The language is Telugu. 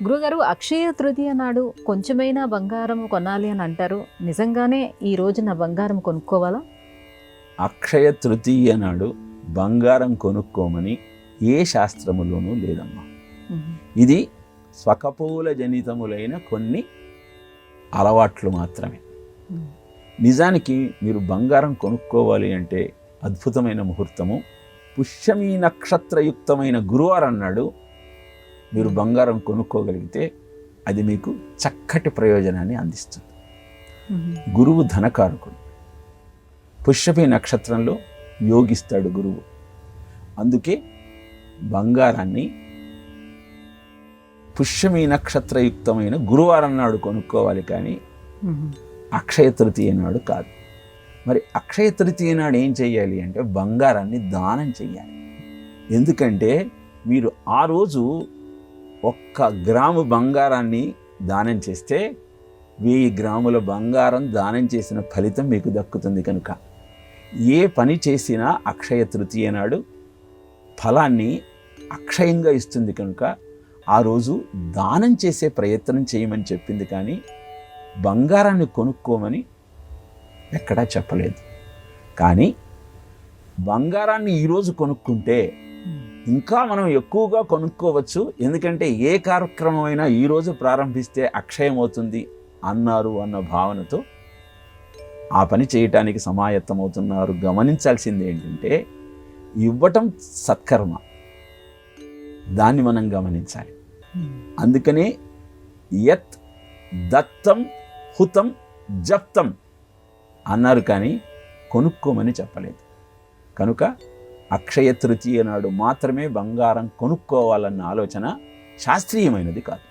గురుగారు, అక్షయ తృతీయ నాడు కొంచెమైనా బంగారం కొనాలి అని అంటారు. నిజంగానే ఈ రోజున బంగారం కొనుక్కోవాలా? అక్షయ తృతీయ నాడు బంగారం కొనుక్కోమని ఏ శాస్త్రములోనూ లేదమ్మా. ఇది స్వకపోల జనితములైన కొన్ని అలవాట్లు మాత్రమే. నిజానికి మీరు బంగారం కొనుక్కోవాలి అంటే అద్భుతమైన ముహూర్తము, పుష్యమీ నక్షత్రయుక్తమైన గురువారం నాడు మీరు బంగారం కొనుక్కోగలిగితే అది మీకు చక్కటి ప్రయోజనాన్ని అందిస్తుంది. గురువు ధనకారకుడు, పుష్యమీ నక్షత్రంలో యోగిస్తాడు గురువు. అందుకే బంగారాన్ని పుష్యమీ నక్షత్రయుక్తమైన గురువారం నాడు కొనుక్కోవాలి, కానీ అక్షయ తృతీయ నాడు కాదు. మరి అక్షయ తృతీయ నాడు ఏం చెయ్యాలి అంటే బంగారాన్ని దానం చెయ్యాలి. ఎందుకంటే మీరు ఆ రోజు 1 గ్రాము బంగారాన్ని దానం చేస్తే 1000 గ్రాముల బంగారం దానం చేసిన ఫలితం మీకు దక్కుతుంది. కనుక ఏ పని చేసినా అక్షయ తృతీయ నాడు ఫలాన్ని అక్షయంగా ఇస్తుంది. కనుక ఆ రోజు దానం చేసే ప్రయత్నం చేయమని చెప్పింది, కానీ బంగారాన్ని కొనుక్కోమని ఎక్కడా చెప్పలేదు. కానీ బంగారాన్ని ఈరోజు కొనుక్కుంటే ఇంకా మనం ఎక్కువగా కొనుక్కోవచ్చు. ఎందుకంటే ఏ కార్యక్రమమైనా ఈరోజు ప్రారంభిస్తే అక్షయం అవుతుంది అన్నారు అన్న భావనతో ఆ పని చేయటానికి సమాయత్తమవుతున్నారు. గమనించాల్సింది ఏంటంటే ఇవ్వటం సత్కర్మ, దాన్ని మనం గమనించాలి. అందుకనే యత్ దత్తం హుతం జప్తం అన్నారు, కానీ కొనుక్కోమని చెప్పలేదు. కనుక అక్షయ తృతీయ నాడు మాత్రమే బంగారం కొనుక్కోవాలన్న ఆలోచన శాస్త్రీయమైనది కాదు.